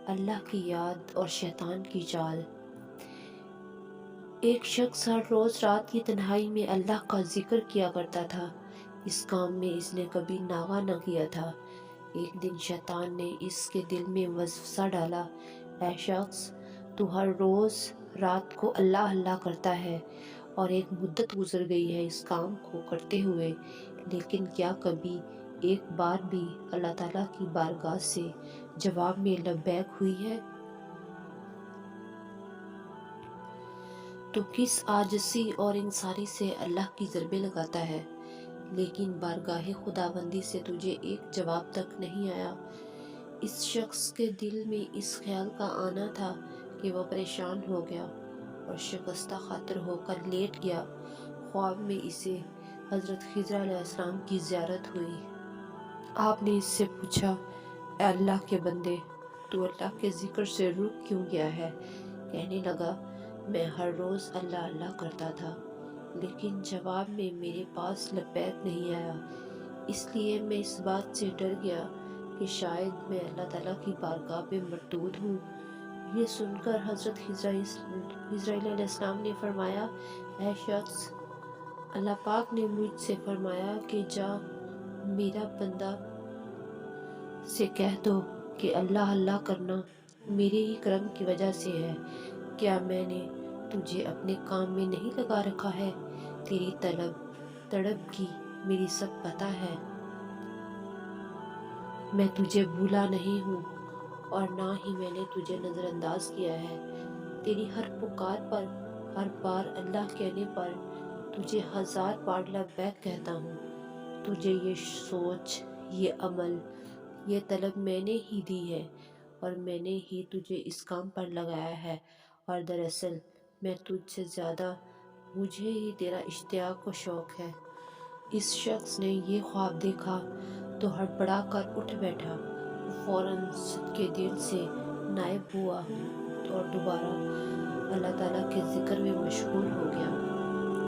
اللہ کی یاد اور شیطان کی چال۔ ایک شخص ہر روز رات کی تنہائی میں اللہ کا ذکر کیا کرتا تھا۔ اس کام میں اس نے کبھی ناغہ نہ کیا تھا۔ ایک دن شیطان نے اس کے دل میں وسوسہ ڈالا، اے شخص، تو ہر روز رات کو اللہ اللہ کرتا ہے اور ایک مدت گزر گئی ہے اس کام کو کرتے ہوئے، لیکن کیا کبھی ایک بار بھی اللہ تعالیٰ کی بارگاہ سے جواب میں لبیک ہوئی ہے؟ تو کس عاجزی اور انکساری سے اللہ کی ضربیں لگاتا ہے، لیکن بارگاہ خداوندی سے تجھے ایک جواب تک نہیں آیا۔ اس شخص کے دل میں اس خیال کا آنا تھا کہ وہ پریشان ہو گیا اور شکستہ خاطر ہو کر لیٹ گیا۔ خواب میں اسے حضرت خضر علیہ السلام کی زیارت ہوئی۔ آپ نے اس سے پوچھا، اے اللہ کے بندے، تو اللہ کے ذکر سے رک کیوں گیا ہے؟ کہنے لگا، میں ہر روز اللہ اللہ کرتا تھا، لیکن جواب میں میرے پاس لبیک نہیں آیا، اس لیے میں اس بات سے ڈر گیا کہ شاید میں اللہ تعالیٰ کی بارگاہ میں مردود ہوں۔ یہ سن کر حضرت خضر علیہ السلام نے فرمایا، اے شخص، اللہ پاک نے مجھ سے فرمایا کہ جا میرا بندہ سے کہہ دو کہ اللہ اللہ کرنا میرے ہی کرم کی وجہ سے ہے۔ کیا میں نے تجھے اپنے کام میں نہیں لگا رکھا ہے؟ تیری طلب تڑپ کی میری سب پتہ ہے۔ میں تجھے بھولا نہیں ہوں اور نہ ہی میں نے تجھے نظر انداز کیا ہے۔ تیری ہر پکار پر، ہر بار اللہ کہنے پر تجھے 1000 بار لبیک کہتا ہوں۔ تجھے یہ سوچ، یہ عمل، یہ طلب میں نے ہی دی ہے اور میں نے ہی تجھے اس کام پر لگایا ہے، اور دراصل میں تجھ سے زیادہ مجھے ہی تیرا اشتیاق و شوق ہے۔ اس شخص نے یہ خواب دیکھا تو ہڑبڑا کر اٹھ بیٹھا۔ وہ فوراً صدقے دل سے نائب ہوا اور دوبارہ اللہ تعالیٰ کے ذکر میں مشغول ہو گیا۔